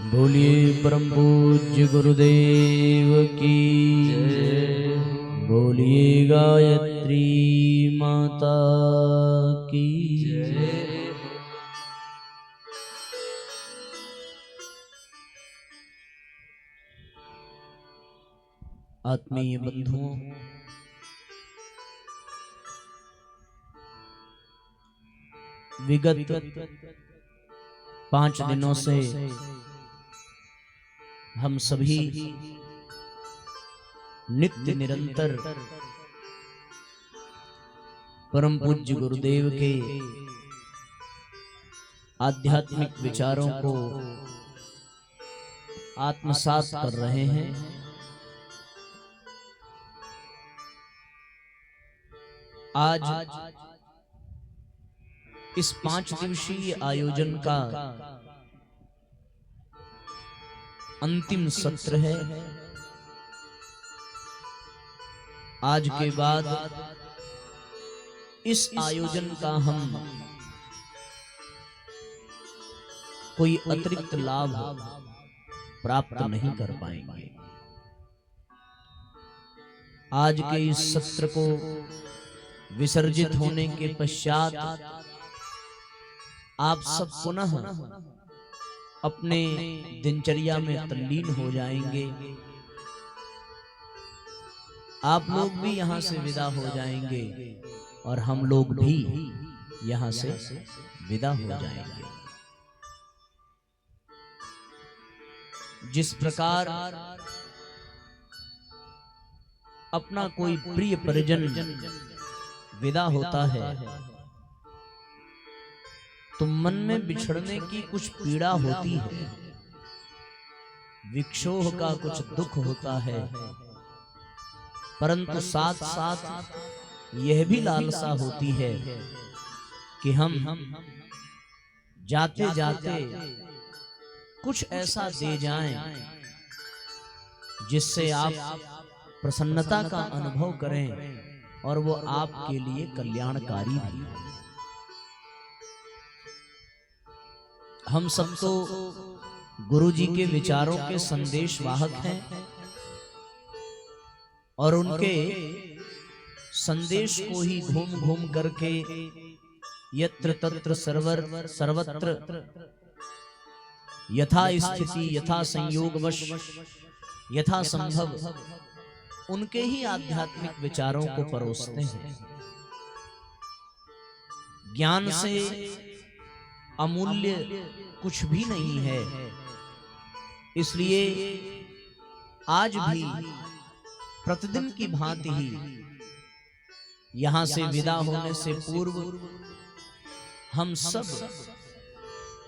बोलिए परम पूज्य गुरुदेव की जय। बोलिए गायत्री माता की जय। आत्मीय बंधुओं, विगत 5 दिनों से हम सभी नित्य निरंतर परम पूज्य गुरुदेव के आध्यात्मिक विचारों को आत्मसात कर रहे हैं। आज इस 5 दिवसीय आयोजन का अंतिम सत्र है। आज के बाद इस आयोजन का हम कोई अतिरिक्त लाभ प्राप्त नहीं कर पाएंगे। आज के इस सत्र को विसर्जित होने के पश्चात आप सब पुनः अपने दिनचर्या में तल्लीन हो जाएंगे। आप लोग भी यहाँ से विदा हो जाएंगे और हम लोग भी यहाँ से विदा हो जाएंगे। जिस प्रकार अपना कोई प्रिय परिजन विदा होता है तो मन में बिछड़ने की कुछ पीड़ा होती है, विक्षोभ का कुछ दुख होता है, परंतु साथ साथ यह भी लालसा होती है कि हम जाते जाते कुछ ऐसा दे जाएं जिससे आप प्रसन्नता का अनुभव करें और वो आपके लिए कल्याणकारी भी हो। हम सब तो गुरु जी के विचारों के संदेश वाहक हैं और उनके संदेश को ही घूम घूम करके यत्र तत्र सर्वत्र यथा स्थिति यथा संयोगवश यथा संभव उनके ही आध्यात्मिक विचारों को परोसते हैं। ज्ञान से अमूल्य कुछ भी नहीं है, इसलिए आज भी प्रतिदिन की भांति ही यहां से विदा होने से पूर्व हम सब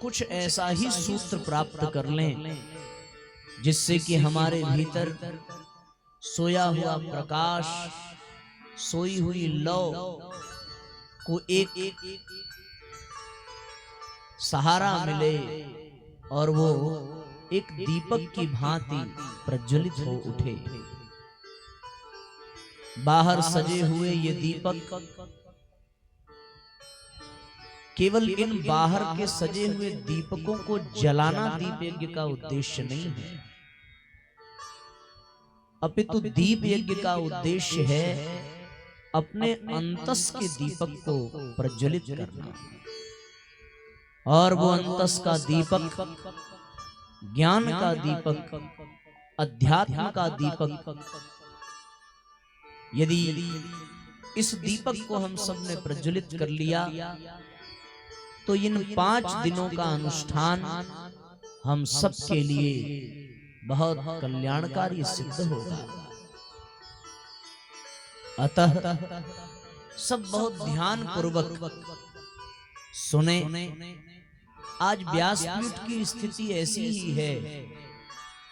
कुछ ऐसा ही सूत्र प्राप्त कर लें जिससे कि हमारे भीतर सोया हुआ प्रकाश, सोई हुई लौ को एक सहारा मिले और वो एक दीपक की भांति प्रज्वलित हो उठे। बाहर सजे हुए ये दीपक केवल इन बाहर के सजे हुए दीपकों को जलाना दीप यज्ञ का उद्देश्य नहीं है, अपितु दीप यज्ञ का उद्देश्य है अपने अंतस के दीपक को प्रज्वलित करना। और वो अंतस का दीपक, ज्ञान का दीपक, अध्यात्म का दीपक, यदि इस दीपक को हम सब ने प्रज्वलित कर लिया तो इन 5 दिनों का अनुष्ठान हम सब के लिए बहुत कल्याणकारी सिद्ध होगा। अतः सब बहुत ध्यान पूर्वक सुने। आज व्यासपीठ की स्थिति ऐसी ही है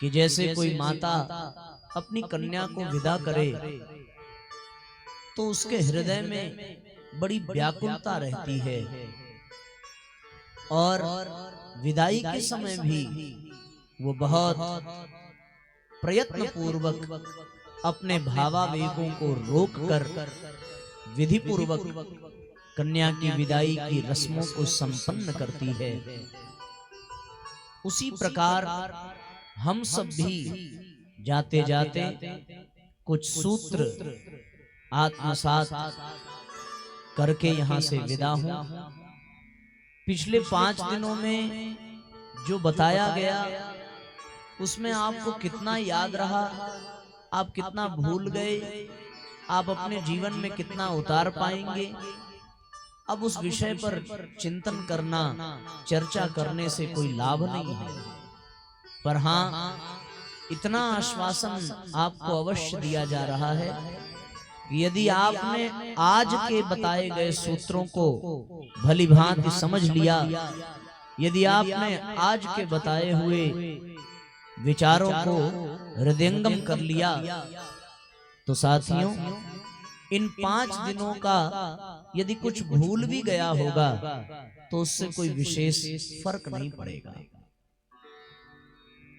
कि जैसे कोई माता अपनी कन्या को विदा करे तो उसके हृदय में बड़ी व्याकुलता रहती है और विदाई के समय भी वो बहुत प्रयत्न पूर्वक अपने भावावेगों को रोककर विधि पूर्वक कन्या की विदाई की रस्मों को संपन्न करती है। उसी प्रकार हम सब भी जाते जाते कुछ सूत्र आत्मसात करके यहाँ से विदा हूं। पिछले 5 दिनों में जो बताया गया उसमें आपको कितना याद रहा, आप कितना भूल गए, आप अपने जीवन में कितना उतार पाएंगे, अब उस विषय पर चिंतन करना, चर्चा करने से कोई लाभ नहीं है। पर हाँ, इतना आश्वासन आपको अवश्य दिया जा रहा है कि यदि आपने आज के बताए गए सूत्रों को भली भांति समझ लिया, यदि आपने आज के बताए हुए विचारों को हृदयंगम कर लिया, तो साथियों इन 5 दिनों का यदि कुछ भूल भी गया होगा तो उससे कोई विशेष फर्क नहीं पड़ेगा।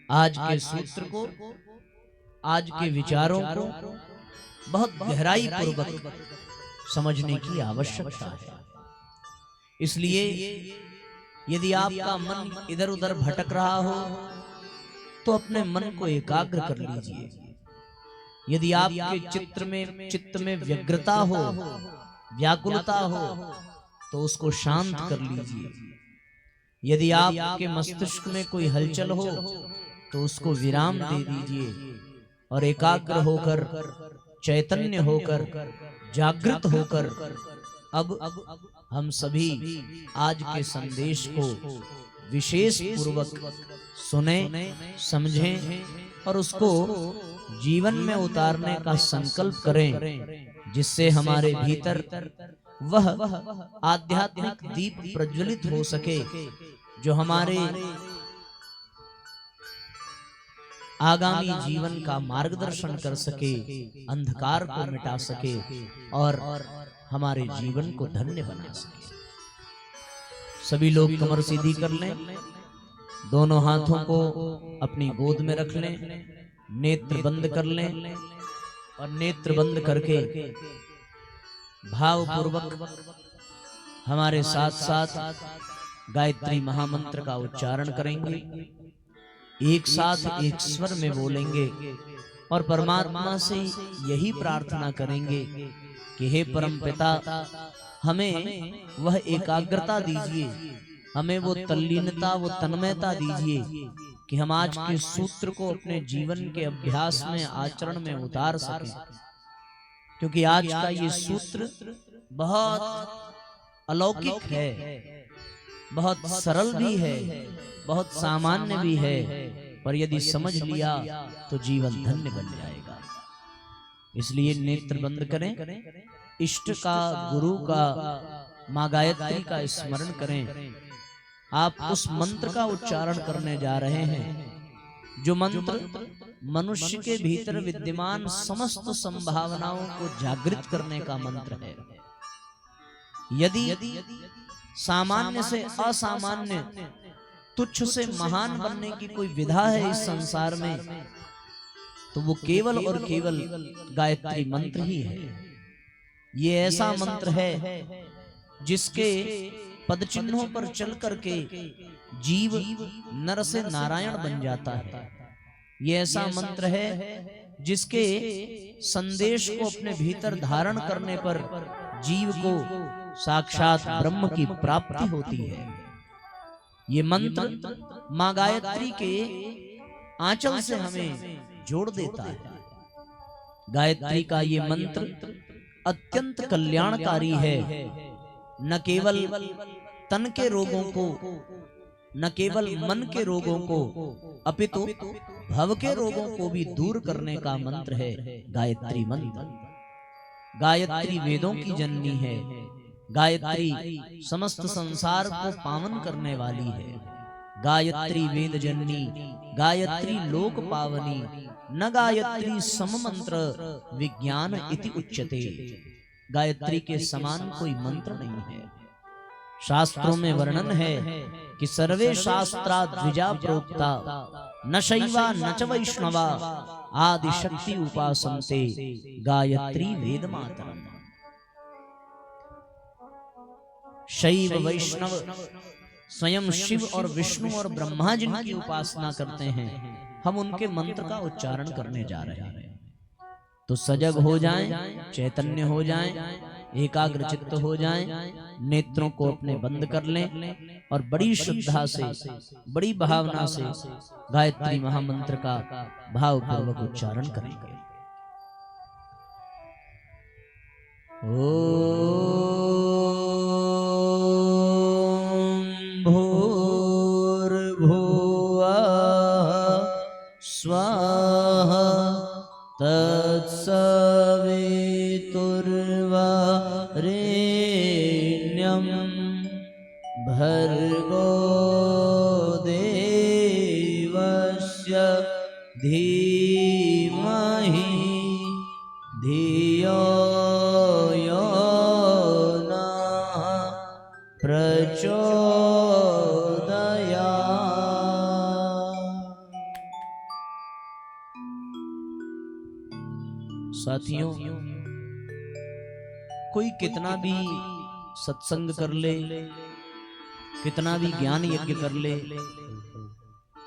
आज के सूत्र को, आज के विचारों को बहुत गहराई पूर्वक समझने की आवश्यकता है। इसलिए यदि आपका मन इधर उधर भटक रहा हो तो अपने मन को एकाग्र कर लीजिए। यदि आपके चित्त में व्यग्रता हो, व्याकुलता हो, तो उसको शांत कर लीजिए। यदि आपके मस्तिष्क में कोई हलचल हो तो उसको विराम दे दीजिए और एकाग्र होकर, चैतन्य होकर, जागृत होकर अब हम सभी आज के संदेश को विशेष पूर्वक सुने, समझें और उसको जीवन में उतारने का संकल्प करें, जिससे हमारे भीतर वह आध्यात्मिक दीप प्रज्वलित हो सके जो हमारे आगामी जीवन का मार्गदर्शन कर सके, अंधकार को मिटा सके और हमारे जीवन को धन्य बना सके। सभी लोग कमर सीधी कर लें, दोनों हाथों को अपनी गोद में रख लें, नेत्र बंद कर लें और नेत्र बंद करके भावपूर्वक हमारे साथ साथ गायत्री महामंत्र का उच्चारण करेंगे। एक साथ एक स्वर में बोलेंगे और परमात्मा से यही प्रार्थना करेंगे कि हे परमपिता, हमें वह एकाग्रता दीजिए, हमें वो तल्लीनता, वो तन्मयता दीजिए कि हम आज के सूत्र को अपने जीवन के अभ्यास में, आचरण में उतार सकें। क्योंकि आज का ये सूत्र बहुत अलौकिक है, बहुत सरल भी है, बहुत सामान्य भी है, पर यदि समझ लिया तो जीवन धन्य बन जाएगा। इसलिए नेत्र बंद करें, इष्ट का, गुरु का, माँ गायत्री का स्मरण करें। आप उस मंत्र का उच्चारण करने जा रहे हैं जो मंत्र मनुष्य के भीतर विद्यमान समस्त संभावनाओं को जागृत करने का मंत्र है। यदि सामान्य से असामान्य, तुच्छ से महान बनने की कोई विधा है इस संसार में, तो वो केवल और केवल गायत्री मंत्र ही है। ये ऐसा मंत्र है जिसके पद चिन्हों पर चल करके जीव नर से नारायण बन जाता है। ये ऐसा मंत्र है जिसके संदेश को अपने भीतर धारण करने पर जीव को साक्षात ब्रह्म की प्राप्ति होती है। ये मंत्र माँ गायत्री के आंचल से हमें जोड़ देता है। गायत्री का ये मंत्र अत्यंत कल्याणकारी है। न केवल तन के रोगों को, न केवल मन के रोगों को, अपितु भव के रोगों को भी दूर करने का मंत्र है गायत्री मंत्र। गायत्री वेदों की जननी है। गायत्री समस्त संसार को पावन करने वाली है। गायत्री वेद जननी, गायत्री लोक पावनी, न गायत्री सम मंत्र विज्ञान इति उच्यते। गायत्री के समान कोई मंत्र नहीं है। शास्त्रों में वर्णन है कि सर्वे शास्त्रा द्विजा प्रोक्ता, न शैवा न च वैष्णवा, आदि शक्ति उपासन्ते गायत्री वेद मातरम। शैव वैष्णव स्वयं शिव और विष्णु और ब्रह्मा जिनकी उपासना करते हैं, हम उनके मंत्र का उच्चारण करने जा रहे हैं। तो सजग हो जाएं, चैतन्य हो जाएं, एकाग्र चित्त हो जाएं, नेत्रों को अपने बंद कर लें और बड़ी श्रद्धा से, बड़ी भावना से गायत्री महामंत्र का भावपूर्वक उच्चारण करेंगे। ओम भूर्भुवः स्वाहा तत्सवितुर्वरेण्यं भर्गो देवस्य धीमहि धियो यो नः प्रचोदयात्। साथियों, कोई कितना भी सत्संग कर ले, कितना भी ज्ञान यज्ञ कर ले,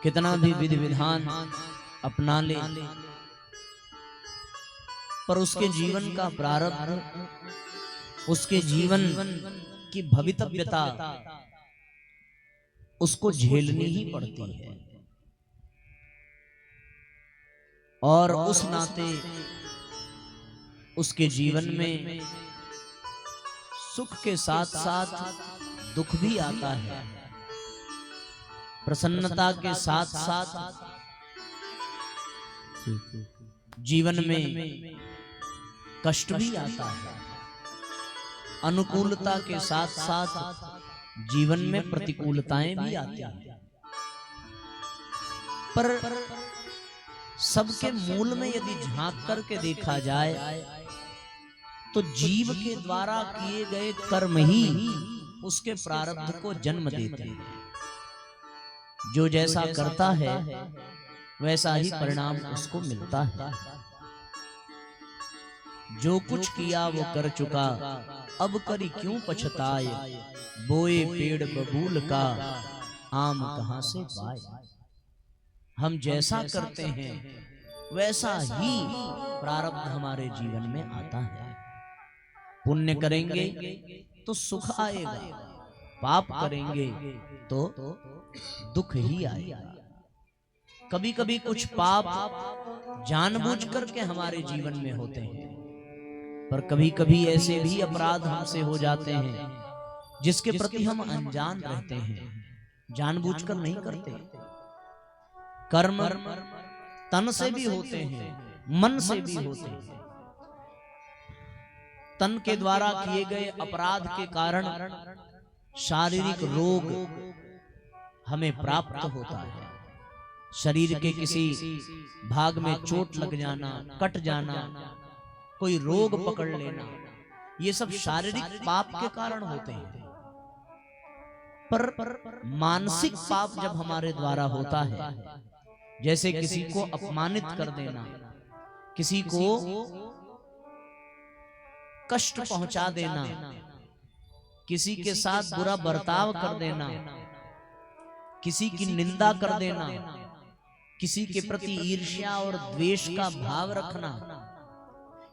कितना भी विधि विधान अपना ले, पर उसके जीवन का प्रारब्ध, उसके जीवन की भवितव्यता उसको झेलनी ही पड़ती है। और उस नाते उसके जीवन में सुख के साथ साथ दुख भी आता है, प्रसन्नता के साथ साथ जीवन में कष्ट भी आता है, अनुकूलता के साथ साथ जीवन में प्रतिकूलताएं भी आती हैं। पर सबके मूल में यदि झांक करके देखा जाए तो जीव के द्वारा किए गए कर्म ही उसके प्रारब्ध को जन्म देते हैं। जो जैसा करता है वैसा ही परिणाम उसको मिलता है। जो कुछ किया वो कर चुका, अब करी क्यों पछताए, बोए पेड़ बबूल का आम कहां से पाए। हम जैसा करते हैं वैसा ही प्रारब्ध हमारे जीवन में आता है। पुण्य करेंगे तो सुख आएगा, पाप करेंगे तो दुख ही आएगा। कभी कभी कुछ पाप जानबूझ करके हमारे जीवन में होते हैं, पर कभी कभी ऐसे भी अपराध हमसे हो जाते हैं जिसके प्रति हम अनजान रहते हैं, जानबूझकर नहीं करते। कर्म तन से भी होते हैं, मन से भी होते हैं। तन के द्वारा किए गए अपराध के कारण शारीरिक रोग हमें प्राप्त होता है। शरीर के किसी भाग में चोट लग जाना, कट जाना, कोई रोग पकड़ लेना, ये सब शारीरिक पाप के कारण होते हैं। पर मानसिक पाप जब हमारे द्वारा होता है, जैसे किसी को अपमानित कर देना, किसी को कष्ट पहुंचा देना, किसी के साथ बुरा बर्ताव कर देना, किसी की निंदा कर देना, किसी के प्रति ईर्ष्या और द्वेष का भाव रखना,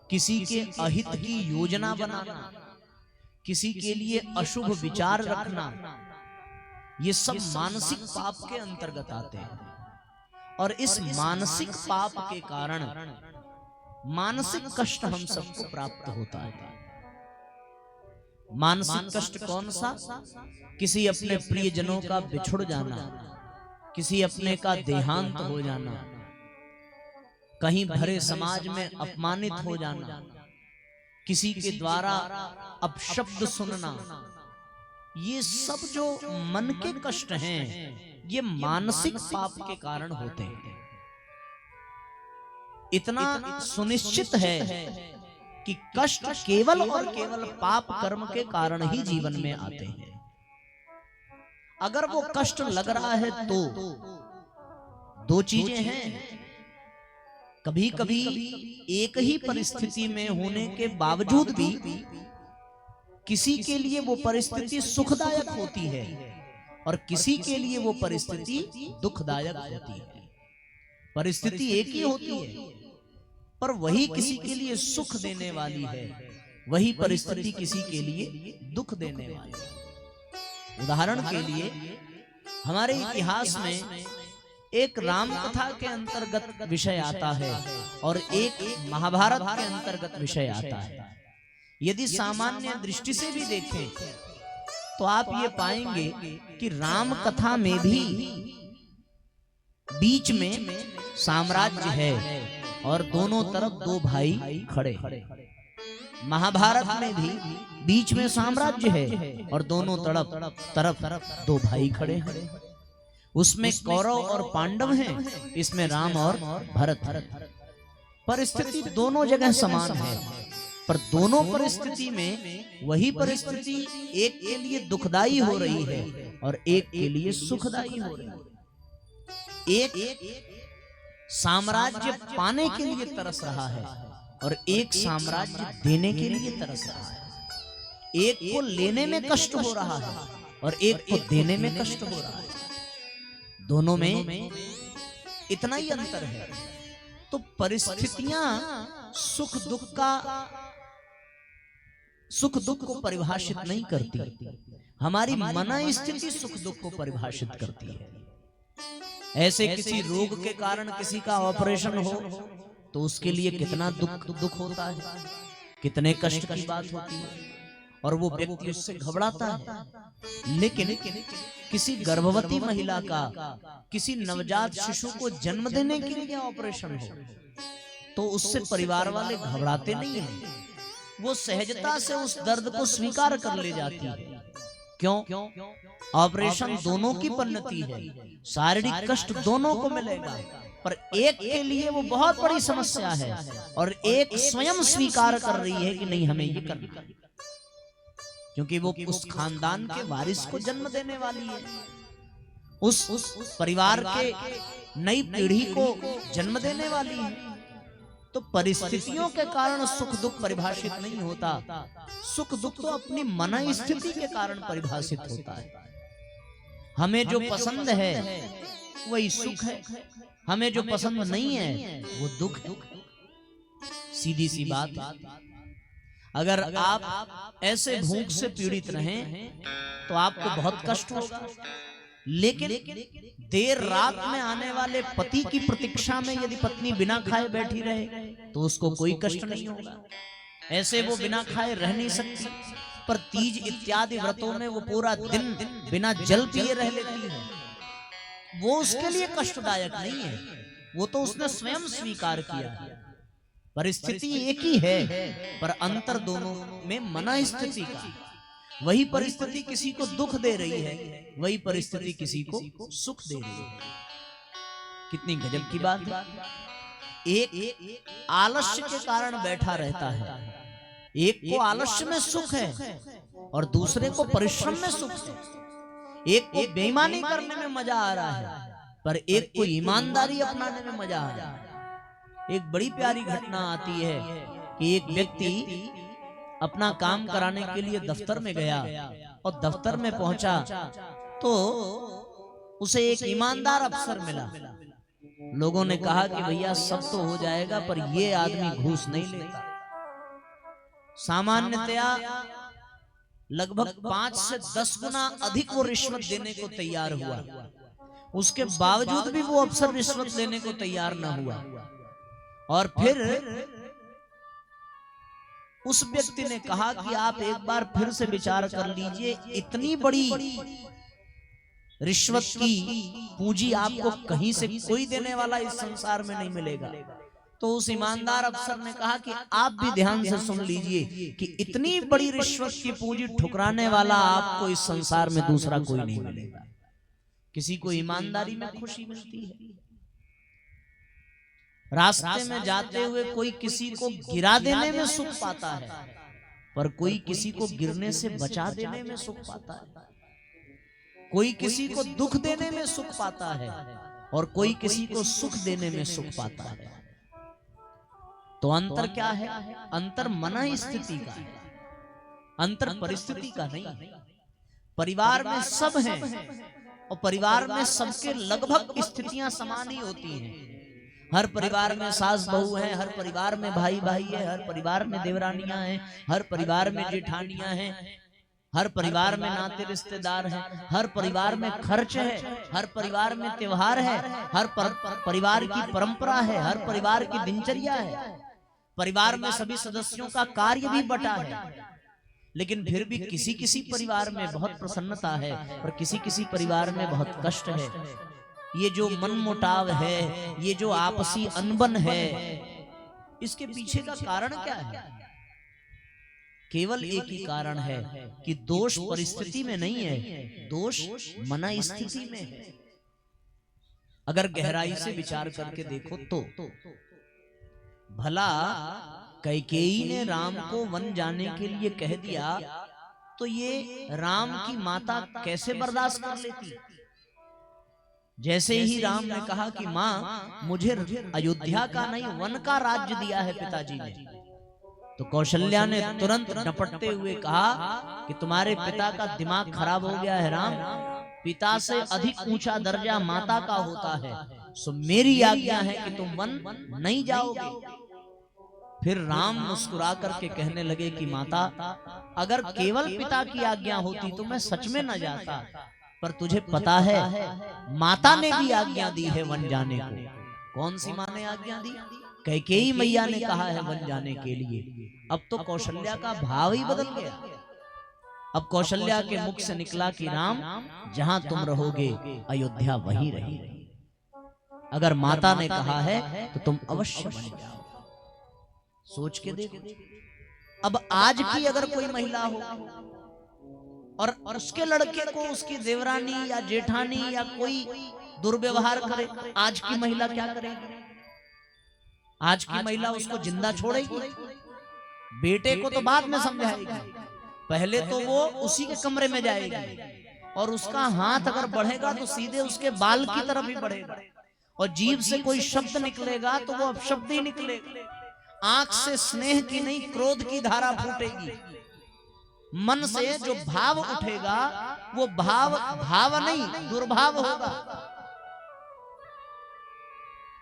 किसी के अहित की योजना बनाना, किसी के लिए अशुभ विचार रखना, ये सब मानसिक पाप के अंतर्गत आते हैं। और इस मानसिक पाप के कारण मानसिक कष्ट हम सबको प्राप्त होता है। मानसिक कष्ट कौन सा? किसी अपने प्रियजनों का बिछुड़ जाना, किसी अपने का देहांत हो जाना, कहीं भरे समाज में अपमानित हो जाना, किसी के द्वारा अपशब्द सुनना, ये सब जो मन के कष्ट हैं, ये मानसिक पाप के कारण होते हैं। इतना सुनिश्चित है कि कष्ट केवल और केवल पाप कर्म के कारण ही जीवन में आते हैं। अगर वो कष्ट लग रहा है तो दो चीजें हैं। कभी कभी एक ही परिस्थिति में होने के बावजूद भी किसी के लिए वो परिस्थिति सुखदायक होती है और किसी के लिए वो परिस्थिति दुखदायक होती है। परिस्थिति एक ही होती है, पर वही किसी के लिए सुख देने वाली है, वही परिस्थिति किसी के लिए दुख देने वाली है। उदाहरण के लिए हमारे इतिहास में एक राम कथा के अंतर्गत विषय आता है और एक महाभारत के अंतर्गत विषय आता है। यदि सामान्य दृष्टि से भी देखें तो आप ये पाएंगे कि राम कथा में भी बीच में साम्राज्य है और दोनों तरफ दो भाई खड़े हैं। महाभारत में भी बीच में साम्राज्य है और दोनों तरफ दो भाई खड़े हैं। उसमें कौरव और पांडव हैं, इसमें राम और भरत। परिस्थिति दोनों जगह समान है, पर दोनों परिस्थिति में वही परिस्थिति एक के लिए दुखदाई हो रही है और एक के लिए सुखदाई हो रही है। एक साम्राज्य पाने के लिए तरस रहा है और एक साम्राज्य देने के लिए तरस रहा है। एक को लेने में कष्ट हो रहा है और एक को देने में कष्ट हो रहा है। दोनों में इतना ही अंतर है। तो परिस्थितियां सुख दुख को परिभाषित नहीं करती, हमारी मन स्थिति सुख दुख को परिभाषित करती है। ऐसे किसी रोग के कारण किसी का ऑपरेशन हो तो उसके लिए कितना दुख होता है, कितने कष्ट की बात होती है और वो व्यक्ति उससे घबराता है। लेकिन किसी गर्भवती महिला का किसी नवजात शिशु को जन्म देने के लिए ऑपरेशन हो तो उससे परिवार वाले घबराते नहीं हैं, वो सहजता से उस दर्द को स्वीकार कर ले जाती है। क्यों? ऑपरेशन दोनों की परिणति है, शारीरिक कष्ट दोनों को मिलेगा, पर एक के लिए वो बहुत बड़ी समस्या है और एक स्वयं स्वीकार कर रही है कि नहीं हमें ये करना है, क्योंकि वो उस खानदान के वारिस को जन्म देने वाली है, उस परिवार के नई पीढ़ी को जन्म देने वाली है। तो परिस्थितियों के कारण सुख दुख परिभाषित नहीं होता, सुख दुख तो अपनी मन स्थिति के कारण परिभाषित होता है। हमें जो पसंद है वही सुख है, हमें जो पसंद नहीं है वो दुख है। सीधी सी बात। अगर आप ऐसे भूख से पीड़ित रहें तो आपको बहुत कष्ट होगा, लेकिन देर रात में आने वाले पति की प्रतीक्षा में यदि पत्नी बिना खाए बैठी रहे तो उसको कोई कष्ट नहीं होगा। ऐसे वो बिना खाए रह नहीं सकती, पर तीज इत्यादि व्रतों में वो पूरा दिन बिना जल पिए रह लेती है, वो उसके लिए कष्टदायक नहीं है, वो तो उसने स्वयं स्वीकार किया है। परिस्थिति एक ही है, पर अंतर दोनों में मन स्थिति का। वही परिस्थिति किसी को दुख दे रही है, वही परिस्थिति किसी को सुख दे रही है। कितनी गजब की बात है। एक आलस्य के कारण बैठा रहता है, एक को आलस्य में सुख है और दूसरे को परिश्रम में सुख है। एक को बेईमानी करने में मजा आ रहा है, पर एक को ईमानदारी अपनाने में मजा आ रहा है। एक बड़ी प्यारी घटना आती है कि एक व्यक्ति अपना काम कराने के लिए दफ्तर में गया और दफ्तर में पहुंचा तो उसे एक ईमानदार अफसर मिला। लोगों ने कहा कि भैया सब तो हो जाएगा, पर ये आदमी घूस नहीं लेता। सामान्यतया लगभग 5 से 10 गुना अधिक वो रिश्वत देने को तैयार हुआ, उसके बावजूद भी वो अफसर रिश्वत लेने को तैयार न हुआ। और फिर उस व्यक्ति ने कहा कि आप एक बार फिर से विचार कर लीजिए, इतनी बड़ी रिश्वत की पूंजी आपको कहीं से कोई देने वाला इस संसार में नहीं मिलेगा। तो उस ईमानदार अफसर ने कहा कि आप भी ध्यान से सुन लीजिए कि इतनी बड़ी रिश्वत की पूंजी ठुकराने वाला आपको इस संसार में दूसरा कोई नहीं मिलेगा। किसी को ईमानदारी में खुशी मिलती है, रास्ते में जाते हुए कोई किसी को गिरा देने में सुख पाता है, पर कोई किसी को गिरने से बचा देने में सुख पाता है। कोई किसी को दुख देने में सुख पाता है और कोई किसी को सुख देने में सुख पाता है। तो अंतर क्या है? अंतर मन स्थिति का है, अंतर परिस्थिति का नहीं है। परिवार में सब हैं और परिवार में सबके लगभग स्थितियां समान ही होती हैं। हर परिवार में सास बहू है, हर परिवार में भाई भाई है, हर परिवार में देवरानियां हैं, हर परिवार में जेठानियां हैं, हर परिवार में नाते रिश्तेदार हैं, हर परिवार में खर्च है, हर परिवार में त्योहार है, हर परिवार की परंपरा है, हर परिवार की दिनचर्या है। परिवार में सभी सदस्यों का कार्य भी बटा है। लेकिन फिर भी किसी किसी परिवार में बहुत प्रसन्नता है और किसी किसी परिवार में बहुत कष्ट है। ये जो मनमुटाव है, ये जो आपसी अनबन है, इसके पीछे का कारण क्या है? केवल एक ही कारण है कि दोष परिस्थिति में नहीं है, दोष मन स्थिति में है। अगर गहराई से विचार करके देखो तो भला कैकेयी ने राम को वन जाने के लिए कह दिया तो ये राम की माता कैसे बर्दाश्त कर लेती? जैसे ही राम ने कहा कि माँ मुझे अयोध्या का नहीं वन का राज्य दिया है पिताजी ने, तो कौशल्या ने तुरंत डपटते हुए कहा कि तुम्हारे पिता का दिमाग खराब हो गया है राम, पिता से अधिक ऊंचा दर्जा माता का होता है, सो मेरी आज्ञा है कि तुम वन नहीं जाओगे। फिर राम मुस्कुरा करके कहने लगे कि माता अगर केवल पिता की आज्ञा होती तो मैं सच में न जाता, पर तुझे पता है माता ने भी आज्ञा दी है वन जाने को। कौन सी माँ ने आज्ञा दी? कैकेयी मैया ने कहा है वन जाने के लिए। अब तो कौशल्या का भाव ही बदल गया। अब कौशल्या के मुख से निकला कि राम जहां तुम रहोगे अयोध्या वहीं रहेगी। अगर माता ने कहा है तो तुम अवश्य बन जाओ। सोच के देखो, अब आज की अगर कोई महिला हो और उसके लड़के को उसकी देवरानी या जेठानी या कोई दुर्व्यवहार करे, आज की महिला क्या करेगी? आज की महिला उसको जिंदा छोड़ेगी? बेटे को तो बाद में समझाएगी, पहले तो वो उसी के कमरे में जाएगी और उसका हाथ अगर बढ़ेगा तो सीधे उसके बाल की तरफ ही बढ़ेगा और जीभ से कोई शब्द निकलेगा तो वो अपशब्द ही निकलेगा। आंख से स्नेह की नहीं क्रोध की धारा फूटेगी। मन से जो भाव उठेगा वो भाव नहीं दुर्भाव होगा।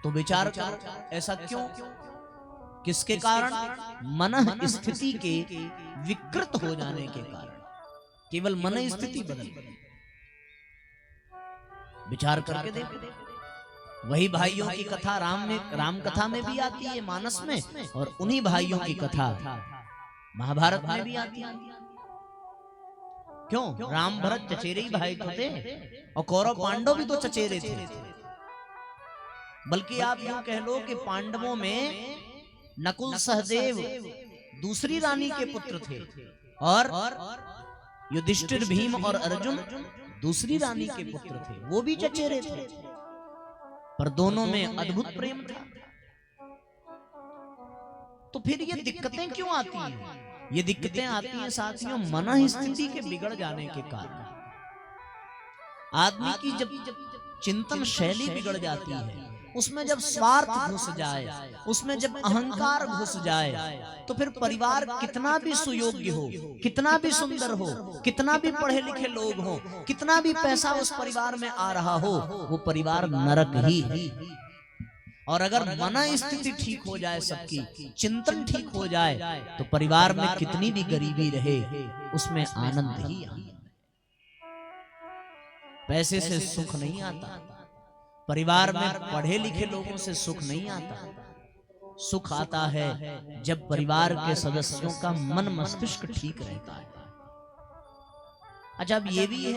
तो विचार करो ऐसा क्यों? किसके कारण? मन स्थिति के विकृत हो जाने के कारण। केवल मन स्थिति बदल गई। विचार करके देखो, वही भाइयों की कथा राम कथा में भी आती है, मानस में, और उन्हीं भाइयों की कथा महाभारत में भी आती है। क्यों? राम भरत चचेरे ही भाई तो थे और कौरव पांडव भी तो चचेरे थे। बल्कि आप यूं कह लो कि पांडवों में नकुल सहदेव दूसरी रानी के पुत्र थे और युधिष्ठिर भीम और अर्जुन दूसरी रानी के पुत्र थे, वो भी चचेरे थे, पर दोनों में अद्भुत प्रेम था। तो फिर ये दिक्कतें क्यों आती हैं? ये दिक्कतें आती हैं साथियों मन स्थिति के बिगड़ जाने के कारण। आदमी की जब चिंतन शैली बिगड़ जाती है, उसमें जब स्वार्थ घुस जाए, उसमें जब अहंकार घुस जाए, तो फिर परिवार कितना भी सुयोग्य हो, कितना भी सुंदर हो, कितना भी पढ़े लिखे लोग हो, कितना भी पैसा उस परिवार में आ रहा हो, वो परिवार नरक ही है। और अगर मन स्थिति ठीक हो जाए, सबकी चिंतन ठीक हो जाए, तो परिवार में कितनी भी गरीबी रहे उसमें आनंद ही आता। पैसे से सुख नहीं आता, परिवार में पढ़े लिखे लोगों से सुख नहीं आता। सुख आता है जब परिवार के सदस्यों का मन मस्तिष्क ठीक रहता है। अच्छा, अब ये भी है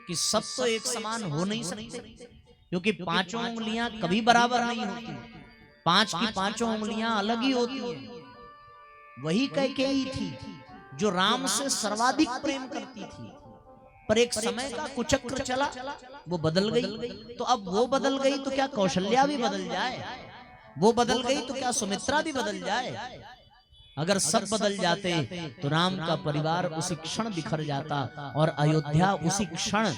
कि सब तो एक समान हो नहीं सकते, क्योंकि पांचों उंगलियां कभी बराबर नहीं होती। पांच की पांचों उंगलियां अलग ही होती हैं। वही कैकेयी थी जो राम से सर्वाधिक प्रेम करती थी, पर एक समय का कुचक्र चला, वो बदल गई। तो अब वो बदल गई तो क्या कौशल्या भी बदल जाए? वो बदल गई तो क्या सुमित्रा भी बदल जाए? अगर सब बदल जाते तो राम का परिवार उसी क्षण बिखर जाता और अयोध्या उसी क्षण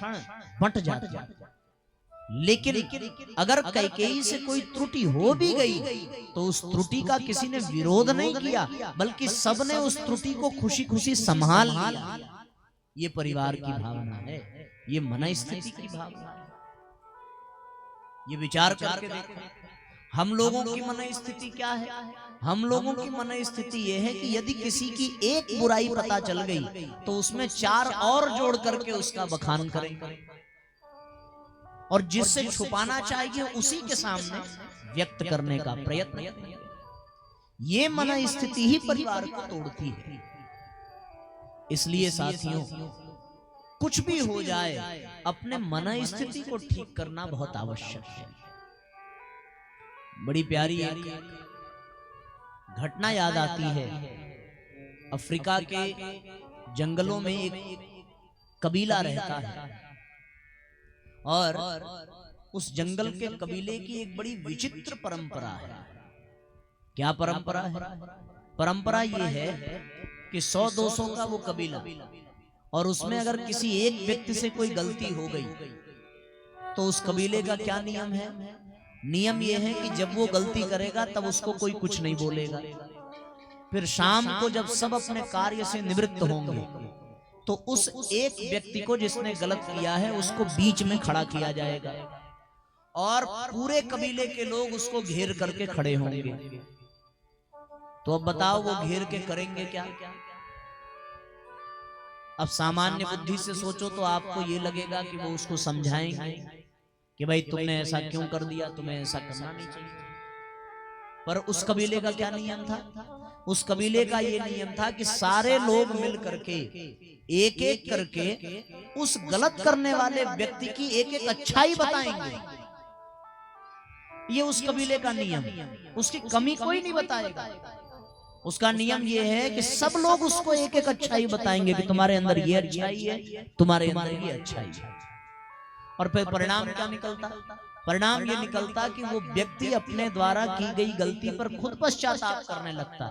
बंट जाती। लेकिन अगर कैकेयी से कोई त्रुटि हो भी गई तो उस त्रुटि का किसी ने विरोध नहीं किया, बल्कि सबने उस त्रुटि को खुशी खुशी संभाल लिया। ये परिवार की भावना है, ये मन स्थिति की भावना है। ये विचार करके देखो हम लोगों की मन स्थिति क्या है। हम लोगों की मन स्थिति ये है कि यदि किसी की एक बुराई पता चल गई तो उसमें 4 और जोड़ करके उसका बखान करेंगे, और जिससे छुपाना चाहिए उसी के सामने व्यक्त करने का प्रयत्न करेंगे। ये मन स्थिति ही परिवार को तोड़ती है। इसलिए साथियों, कुछ भी हो जाए अपने मन स्थिति को ठीक करना बहुत आवश्यक है। बड़ी प्यारी एक घटना याद आती है। अफ्रीका के जंगलों में एक कबीला रहता है, और उस जंगल के कबीले की एक बड़ी विचित्र परंपरा है। क्या परंपरा है? परंपरा ये है कि 100-200 का वो कबीला, और उसमें अगर किसी एक व्यक्ति से कोई गलती हो गई तो उस कबीले का क्या नियम है? नियम ये है कि जब वो गलती करेगा तब उसको कोई कुछ नहीं बोलेगा। फिर शाम को जब सब अपने कार्य से निवृत्त होंगे तो उस एक व्यक्ति को जिसने गलत किया है उसको बीच में खड़ा किया जाएगा, और पूरे कबीले के लोग उसको घेर करके खड़े होंगे। तो अब बताओ वो घेर के करेंगे क्या? अब सामान्य बुद्धि से सोचो तो आपको ये लगेगा कि वो उसको समझाएंगे कि भाई तुमने ऐसा क्यों कर दिया, तुम्हें ऐसा करना नहीं चाहिए। पर उस कबीले का क्या नियम था? उस कबीले का ये नियम था कि सारे लोग मिल करके एक एक करके उस गलत करने वाले व्यक्ति की एक एक अच्छाई बताएंगे। ये उस कबीले का नियम, उसकी कमी कोई नहीं बताएगा। उसका नियम ये है कि सब लोग उसको एक एक अच्छाई बताएंगे कि तुम्हारे अंदर ये अच्छाई है, तुम्हारे अंदर ये अच्छाई है। और फिर परिणाम क्या निकलता? परिणाम ये निकलता कि वो व्यक्ति अपने द्वारा की गई गलती पर खुद पश्चाताप करने लगता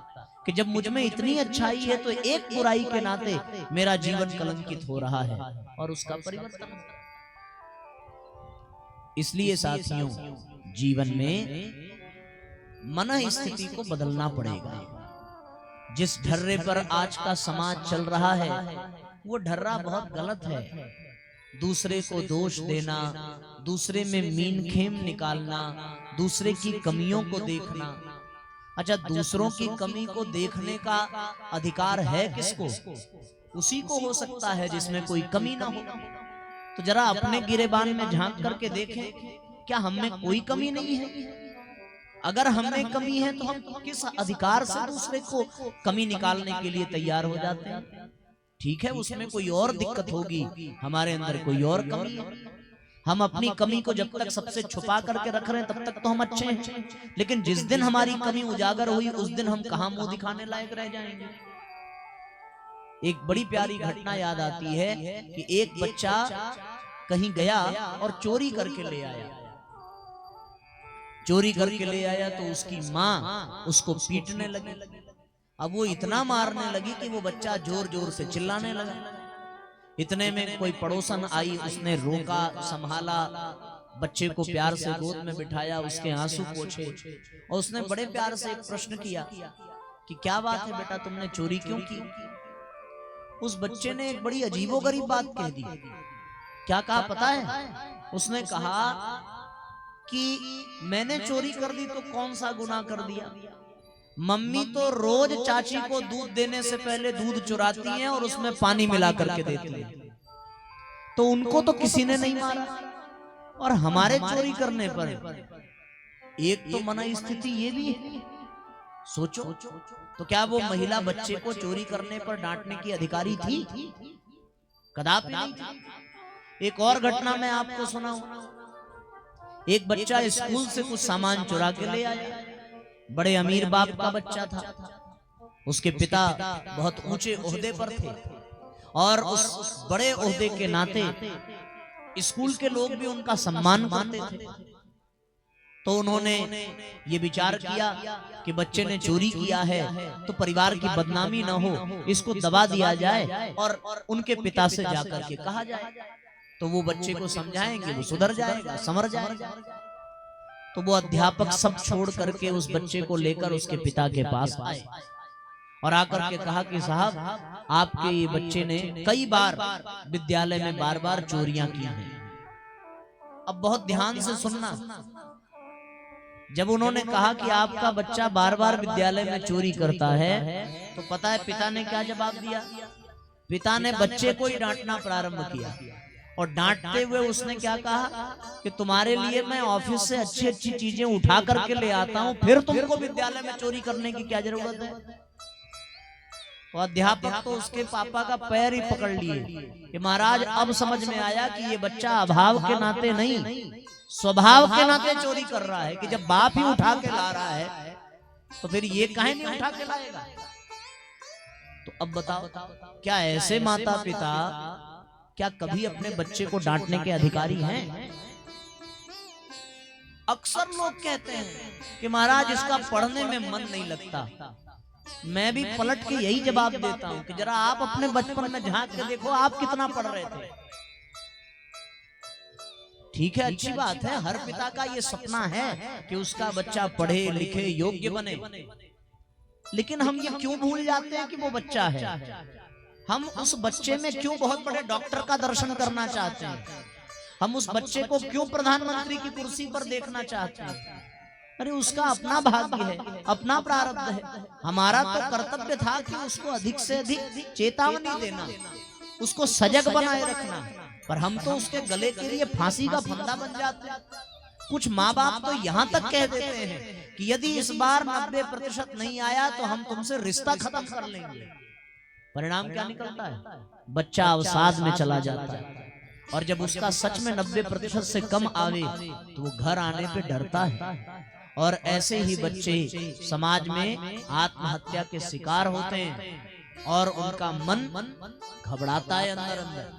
कि जब मुझ में इतनी अच्छाई है तो एक बुराई के नाते मेरा जीवन कलंकित हो रहा है, और उसका परिवर्तन। इसलिए साथियों, जीवन में मन स्थिति को बदलना पड़ेगा। जिस ढर्रे पर आज का समाज चल रहा है वो ढर्रा बहुत गलत है। दूसरे को दोष देना, दूसरे में मीन खेम निकालना, दूसरे की कमियों को देखना। अच्छा, दूसरों की कमी को देखने का अधिकार है किसको? उसी को हो सकता है जिसमें कोई कमी ना हो। तो जरा अपने गिरेबान में झांक करके देखें, क्या हम में कोई कमी नहीं है? अगर हम में कमी है तो हम किस अधिकार से दूसरे को कमी निकालने के लिए तैयार हो जाते हैं? ठीक है, उसमें कोई और दिक्कत होगी, हमारे अंदर कोई और कमी है। हम अपनी कमी को जब तक सबसे छुपा करके रख रहे हैं तब तक तो हम अच्छे हैं, लेकिन जिस दिन हमारी कमी उजागर हुई उस दिन हम कहां मुंह दिखाने लायक रह जाएंगे। एक बड़ी प्यारी घटना याद आती है कि एक बच्चा कहीं गया और चोरी करके ले आया। चोरी करके ले आया तो उसकी माँ उसको पीटने लगी। अब वो इतना मारने लगी कि वो बच्चा जोर जोर से चिल्लाने लगा। इतने में कोई पड़ोसन आई, उसने रोका, संभाला, बच्चे को प्यार से गोद में बिठाया, उसके आंसू पोंछे, और उसने बड़े प्यार से एक प्रश्न किया कि क्या बात है बेटा, तुमने चोरी क्यों की? उस बच्चे ने एक बड़ी अजीबोगरीब बात कह दी। क्या कहा पता है? उसने कहा कि मैंने चोरी कर दी तो कौन सा गुनाह कर दिया? मम्मी तो रोज चाची को दूध देने से पहले दूध चुराती हैं और उसमें पानी मिला करके देती हैं, तो उनको तो किसी ने नहीं मारा, और हमारे चोरी करने पर एक तो मन स्थिति ये भी है। सोचो तो क्या वो महिला बच्चे को चोरी करने पर डांटने की अधिकारी थी? कदापि नहीं थी। एक और घटना मैं आपको सुनाऊं। एक बच्चा स्कूल से कुछ सामान चुरा के ले आया। बड़े अमीर बाप का बच्चा था। उसके पिता बहुत ऊंचे ओहदे पर थे, और उस बड़े ओहदे के नाते स्कूल के लोग भी उनका सम्मान करते थे। तो उन्होंने ये विचार किया कि बच्चे ने चोरी किया है तो परिवार की बदनामी ना हो, इसको दबा दिया जाए और उनके पिता से जाकर के कहा जाए, तो वो बच्चे को समझाएंगे, वो सुधर जाएगा, संवर जाएगा। तो वो अध्यापक सब छोड़ करके उस बच्चे को लेकर उसके पिता के पास आए और आकर के कहा कि साहब आपके ये बच्चे ने कई बार विद्यालय में बार बार चोरियां की हैं। अब बहुत ध्यान से सुनना, जब उन्होंने कहा कि आपका बच्चा बार बार विद्यालय में चोरी करता है, तो पता है पिता ने क्या जवाब दिया? पिता ने बच्चे को ही डांटना प्रारंभ किया, और डांटते हुए उसने क्या कहा कि तुम्हारे लिए मैं ऑफिस से अच्छी अच्छी चीजें उठा करके ले आता हूं, फिर तुमको विद्यालय में चोरी करने की क्या जरूरत है? तो अध्यापक तो उसके पापा का पैर ही पकड़ लिए कि महाराज अब समझ में आया कि ये बच्चा अभाव के नाते नहीं, स्वभाव के नाते चोरी कर रहा है, कि जब बाप ही उठा के ला रहा है तो फिर ये काहे नहीं उठा के लाएगा? तो अब बताओ, क्या ऐसे माता पिता क्या कभी अपने बच्चे को डांटने के अधिकारी हैं? अक्सर लोग कहते हैं कि महाराज इसका पढ़ने में मन नहीं लगता। मैं भी पलट के यही जवाब देता हूं कि जरा आप अपने बचपन में झांक के देखो, आप कितना पढ़ रहे थे। ठीक है, अच्छी बात है, हर पिता का ये सपना है कि उसका बच्चा पढ़े लिखे योग्य बने, लेकिन हम ये क्यों भूल जाते हैं कि वो बच्चा है? हम उस बच्चे में क्यों बहुत बड़े डॉक्टर का दर्शन करना चाहते हैं? हम उस बच्चे को क्यों प्रधानमंत्री की कुर्सी पर देखना चाहते हैं? अरे उसका अपना भाग्य है, अपना प्रारब्ध है। हमारा तो कर्तव्य था कि उसको अधिक से अधिक चेतावनी देना, उसको सजग बनाए रखना, पर हम तो उसके गले के लिए फांसी का फंदा बन जाते हैं। कुछ माँ बाप तो यहाँ तक कह देते हैं कि यदि इस बार 90% नहीं आया तो हम तुमसे रिश्ता खत्म कर लेंगे। परिणाम क्या निकलता है? बच्चा अवसाद में चला जाता है, और जब उसका सच में 90% से कम आवे तो वो घर आने पे डरता है। और ऐसे ही बच्चे समाज में आत्महत्या के शिकार होते हैं और उनका मन घबराता है अंदर अंदर।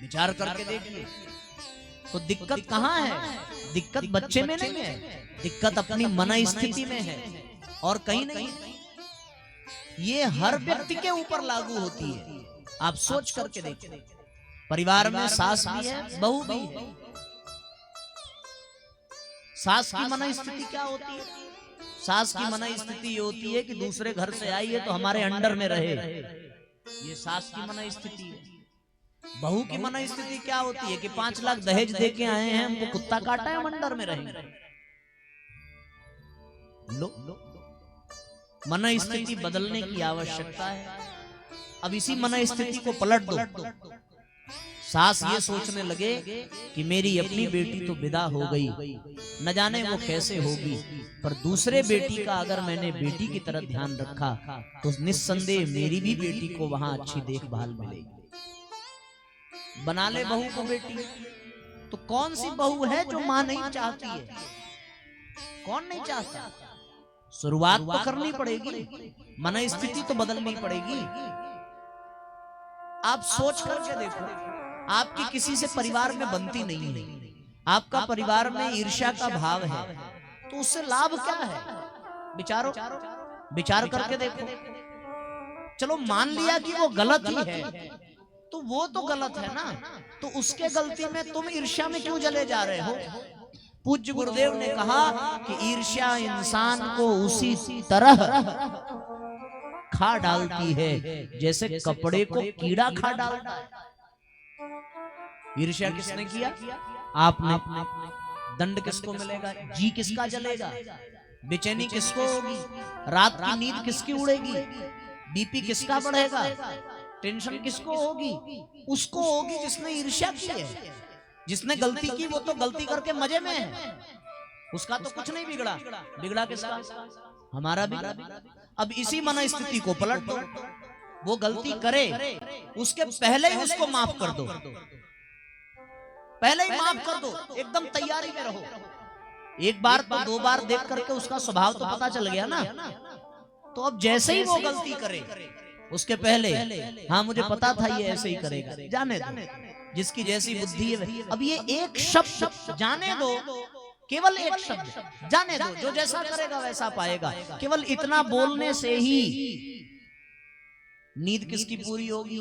विचार करके देखिए, तो दिक्कत कहाँ है? दिक्कत बच्चे में नहीं है, दिक्कत अपनी मन स्थिति में है, और कहीं नहीं। ये हर व्यक्ति के ऊपर लागू होती है। आप सोच करके देखिए, परिवार में सास भी है, बहू भी है। सास की मन स्थिति क्या होती है? सास की मन स्थिति ये होती है कि दूसरे घर से आई है तो हमारे अंडर में रहे, ये सास की मन स्थिति है। बहू की मन स्थिति क्या होती है कि 5 लाख दहेज दे के आए हैं, हमको कुत्ता काटा है, हम अंडर में रहेंगे। लो, मन स्थिति बदलने की आवश्यकता है। अब इसी मन स्थिति को पलट दो। सास ये सोचने लगे कि मेरी अपनी बेटी तो विदा हो गई, न जाने वो कैसे होगी, पर दूसरे बेटी का अगर मैंने बेटी की तरह ध्यान रखा तो निस्संदेह मेरी भी बेटी को वहां अच्छी देखभाल मिलेगी। बना ले बहू को बेटी। तो कौन सी बहू है जो मां नहीं चाहती है? कौन नहीं चाहता? शुरुआत तो करनी पड़ेगी, मन स्थिति तो बदलनी पड़ेगी। आप सोच करके देखो, आपकी किसी से परिवार में बनती नहीं है, आपका परिवार में ईर्ष्या का भाव है, तो उससे लाभ क्या है? विचारो, विचार करके देखो। चलो मान लिया कि वो गलत ही है, तो वो तो गलत है ना, तो उसके गलती में तुम ईर्ष्या में क्यों जले जा रहे हो? पूज्य गुरुदेव ने कहा कि ईर्ष्या इंसान को उसी तरह खा डालती है जैसे कपड़े को कीड़ा खा डालता है। ईर्ष्या किसने किया? आपने। दंड किसको मिलेगा? जी किसका जलेगा? बेचैनी किसको होगी? रात की नींद किसकी उड़ेगी? बीपी किसका बढ़ेगा? टेंशन किसको होगी? उसको होगी जिसने ईर्ष्या की है। जिसने गलती की वो तो गलती करके मजे में है, उसका तो कुछ नहीं बिगड़ा। बिगड़ा किसका? हमारा बिगड़ा। अब इसी मन स्थिति को पलट दो। वो गलती करे उसके पहले ही उसको माफ कर दो, पहले ही माफ कर दो, एकदम तैयारी में रहो। एक बार तो 2 बार देख करके उसका स्वभाव तो पता चल गया ना, तो अब जैसे ही वो गलती करे उसके पहले, हाँ मुझे पता था ये ऐसे ही करेगा, जाने दो, जिसकी जैसी बुद्धि है। अब ये एक शब्द जाने दो, केवल एक शब्द जाने दो, जो जैसा करेगा वैसा पाएगा। केवल इतना बोलने से ही नींद किसकी पूरी होगी?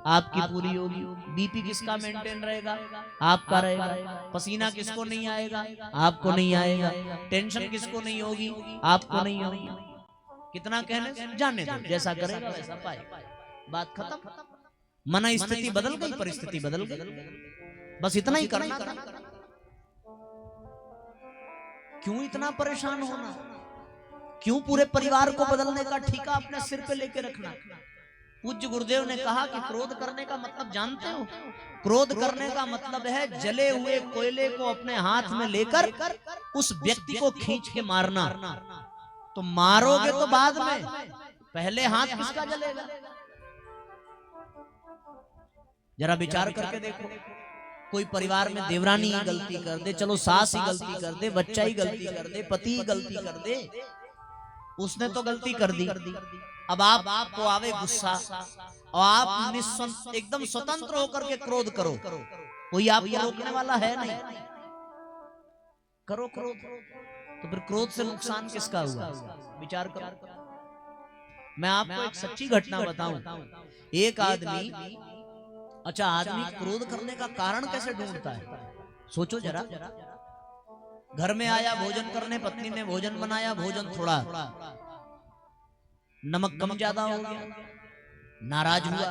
आपकी पूरी होगी। बीपी किसका मेंटेन रहेगा? आपका रहेगा। पसीना किसको नहीं आएगा? आपको नहीं आएगा। टेंशन किसको नहीं होगी? आपको नहीं होगी। कितना कहने से जाने दो, जैसा करेगा वैसा पाएगा, बात खत्म। मन स्थिति बदल गई, परिस्थिति बदल गई, बस इतना ही करना था। क्यों इतना परेशान होना, क्यों पूरे परिवार को बदलने का ठेका अपने सिर पे लेके रखना। पूज्य गुरुदेव ने कहा कि क्रोध करने का मतलब जानते हो? क्रोध करने का मतलब है जले हुए कोयले को अपने हाथ में लेकर उस व्यक्ति को खींच के मारना। तो मारोगे तो बाद में, पहले हाथ किसका जलेगा? जरा विचार करके देखो, कोई परिवार में देवरानी ही गलती कर दे, चलो सास ही गलती कर दे, बच्चा ही गलती कर दे, पति ही गलती कर दे, उसने तो गलती कर दी। अब आपको आवे गुस्सा और आप एकदम स्वतंत्र होकर के क्रोध करो, कोई आपको रोकने वाला है नहीं, करो क्रोध। तो फिर क्रोध से नुकसान किसका हुआ? विचार करो। मैं आपको एक सच्ची घटना बताऊं। एक आदमी, अच्छा आदमी क्रोध करने का कारण कैसे ढूंढता है? सोचो जरा। घर में आया भोजन करने, पत्नी ने भोजन बनाया, भोजन थोड़ा नमक कम ज्यादा हो गया, नाराज हुआ,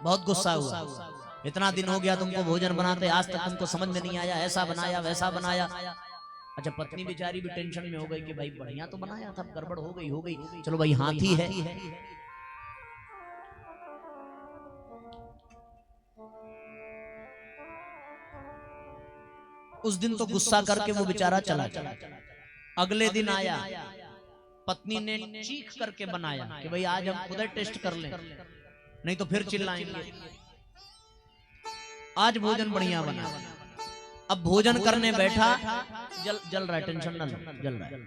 बहुत गुस्सा हुआ। इतना दिन हो गया तुमको भोजन बनाते, आज तक तुमको समझ में नहीं आया, ऐसा बनाया वैसा बनाया। अच्छा पत्नी बेचारी भी टेंशन में हो गई कि भाई बढ़िया तो बनाया था, गड़बड़ हो गई, चलो भाई हाथी है। उस दिन तो गुस्सा करके वो बेचारा चला। अगले दिन आया, पत्नी ने चीख करके बनाया कि भाई आज हम खुद टेस्ट कर लें, नहीं तो फिर चिल्लाएंगे। आज भोजन बढ़िया बना। अब भोजन करने बैठा, जल रहा है, टेंशन ना लो, जल रहा है।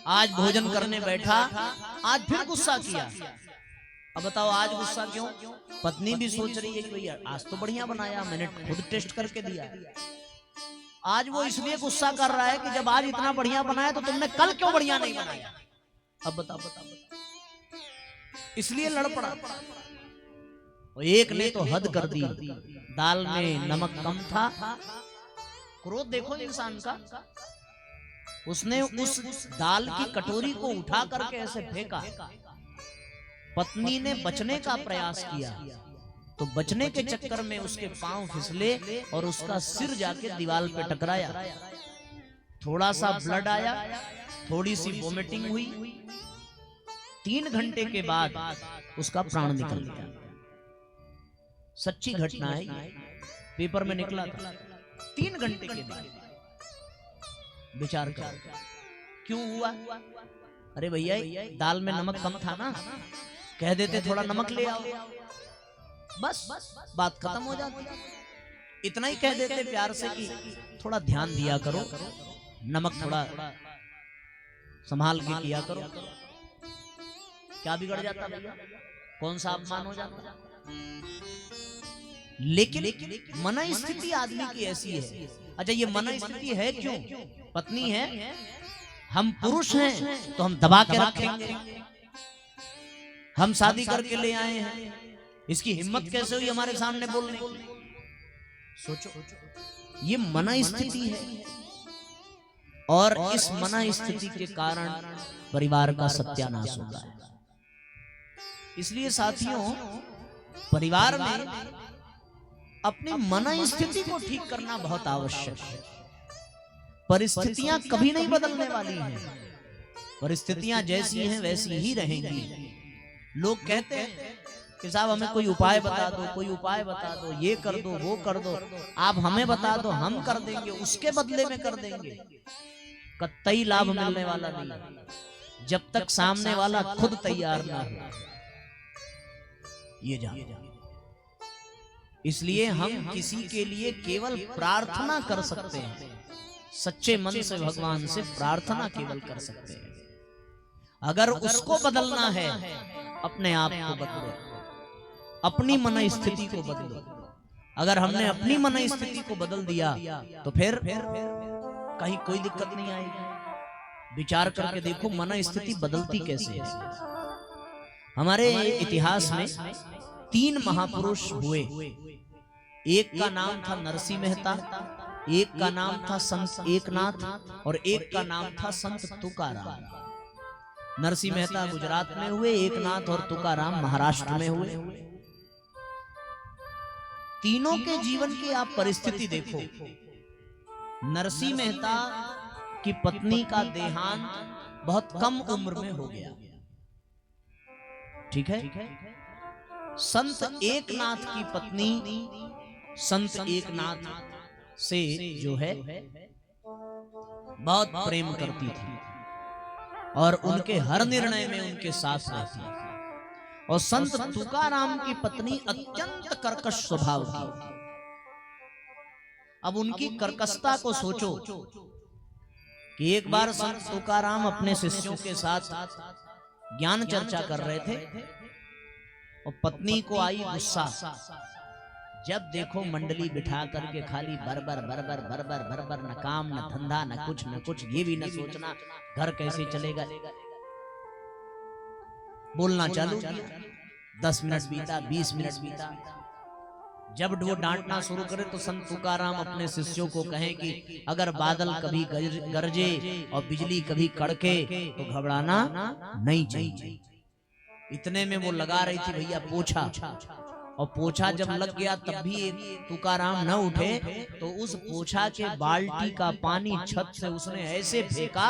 आज भोजन करने बैठा, आज फिर गुस्सा किया। अब बताओ आज गुस्सा क्यों? पत्नी भी सोच रही है कि भैया आज तो बढ़िया बनाया, मैंने खुद टेस्ट करके दिया। आज वो इसलिए गुस्सा कर रहा है कि जब आज इतना बढ़िया बनाया तो तुमने कल क्यों बढ़िया नहीं बनाया? अब बताओ, इसलिए लड़ पड़ा। एक ने तो हद कर दी, दाल में नमक कम था। क्रोध देखो इंसान का, उसने उस दाल की कटोरी को उठा करके ऐसे फेंका। पत्नी ने बचने का प्रयास किया, तो बचने के चक्कर में उसके पांव फिसले और उसका सिर जाके दीवार पे टकराया। थोड़ा सा ब्लड आया, थोड़ी सी वोमिटिंग हुई। 3 घंटे के बाद उसका प्राण निकल गया। सच्ची घटना है ये, पेपर में निकला था। 3 घंटे के बाद। विचार करो क्यों हुआ? अरे भैया दाल में नमक कम था ना, कह देते थोड़ा नमक ले आओ, बस बात खत्म हो जाती। इतना ही कह देते प्यार से कि थोड़ा ध्यान दिया करो, नमक थोड़ा संभाल के किया करो, क्या बिगड़ जाता भैया? कौन सा अपमान हो जाता? लेकिन मन स्थिति आदमी की ऐसी है। अच्छा ये मन स्थिति है क्यों? पत्नी है, हम पुरुष हैं तो हम दबा के रखेंगे, हम शादी करके ले आए हैं, इसकी हिम्मत कैसे हुई हमारे सामने बोलने की? सोचो, ये मन स्थिति है। और इस मन स्थिति के कारण परिवार का सत्यानाश होता है। इसलिए साथियों, परिवार में अपनी मन स्थिति को ठीक करना बहुत आवश्यक है। परिस्थितियां कभी नहीं बदलने वाली हैं, परिस्थितियां जैसी हैं वैसी ही रहेंगी। लोग कहते हैं कि साहब हमें कोई उपाय बता दो, कोई उपाय बता दो, ये कर दो वो कर दो, आप हमें बता दो हम कर देंगे, उसके बदले में कर देंगे। कतई लाभ मिलने वाला नहीं जब तक सामने वाला खुद तैयार ना हो, ये जान। इसलिए हम किसी के लिए केवल प्रार्थना कर सकते हैं, सच्चे मन से भगवान से प्रार्थना केवल कर सकते हैं। अगर उसको बदलना है, अपने आप को बदलो, अपनी मन स्थिति को बदलो। अगर हमने अपनी मन स्थिति को बदल दिया तो फिर कहीं कोई दिक्कत नहीं आएगी। विचार करके देखो मन स्थिति बदलती कैसे है। हमारे इतिहास में 3 महापुरुष हुए। एक का नाम था नरसिंह मेहता, एक का नाम था संत एकनाथ और एक का नाम था संत तुकाराम। नरसिंह मेहता गुजरात में हुए, एकनाथ और तुकाराम महाराष्ट्र में हुए। तीनों के जीवन की आप परिस्थिति देखो। नरसिंह मेहता की पत्नी का देहांत बहुत कम उम्र में हो गया, ठीक है। संत एकनाथ की पत्नी संत एकनाथ से जो है बहुत प्रेम करती थी और उनके हर निर्णय में उनके साथ रहती थी। और संत तुकाराम की पत्नी अत्यंत कर्कश स्वभाव की। अब उनकी कर्कशता को सोचो कि एक बार संत तुकाराम अपने शिष्यों के साथ ज्ञान चर्चा कर रहे थे और पत्नी को आई गुस्सा। जब देखो मंडली बिठा करके खाली बरबर बरबर बरबर बरबर, न काम न धंधा न कुछ, ये भी न सोचना घर कैसे चलेगा। बोलना चालू किया। 10 मिनट बीता, 20 मिनट बीता। जब वो डांटना शुरू करे तो संत तुकाराम अपने शिष्यों को कहें कि अगर बादल कभी गरजे और बिजली कभी कड़के तो घबराना नहीं चाहिए। इतने में वो लगा रही थी भैया पोछा, और पोछा जब लग गया तब भी तुकाराम न उठे तो उस पोछा के बाल्टी का पानी छत से उसने ऐसे फेंका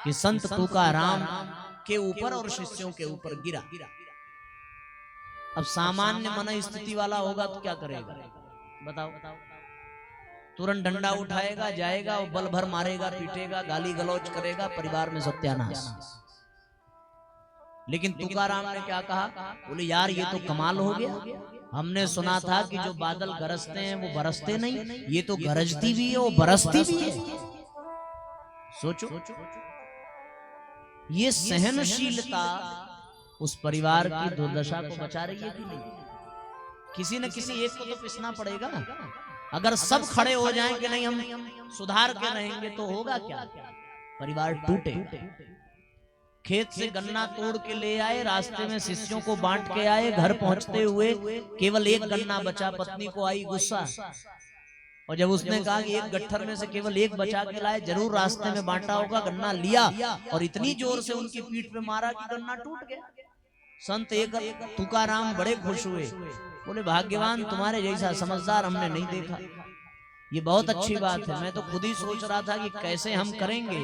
कि संत तुकाराम के ऊपर और शिष्यों के ऊपर गिरा। अब सामान्य मन स्थिति वाला होगा तो क्या करेगा बताओ? तुरंत डंडा उठाएगा, जाएगा और बल भर मारेगा, पीटेगा, गाली गलौज करेगा, परिवार में सत्यानाश। लेकिन तुकाराम ने क्या कहा? बोले यार ये तो कमाल हो गया। हमने सुना था कि जो बादल गरजते हैं वो बरसते नहीं, ये तो गरजती भी है और बरसती भी है। सोचो, ये सहनशीलता उस परिवार की दुर्दशा को बचा रही है कि नहीं? किसी न किसी एक को तो पिसना पड़ेगा ना। अगर सब खड़े हो जाएं कि नहीं हम सुधार के रहेंगे तो होगा क्या? परिवार टूटे। खेत से गन्ना तोड़ के ले आए, रास्ते में शिष्यों को बांट के आए, घर पहुंचते हुए केवल एक गन्ना बचा। पत्नी को आई गुस्सा, और जब उसने कहा कि एक गट्ठर में से केवल एक बचा के लाए, जरूर रास्ते में बांटा होगा, गन्ना लिया और इतनी जोर से उनकी पीठ पे मारा कि गन्ना टूट गया। संत एक तुकाराम बड़े खुश हुए, बोले भाग्यवान, तुम्हारे जैसा समझदार हमने नहीं देखा। ये बहुत अच्छी बात है। मैं तो खुद ही सोच रहा था कि कैसे हम करेंगे,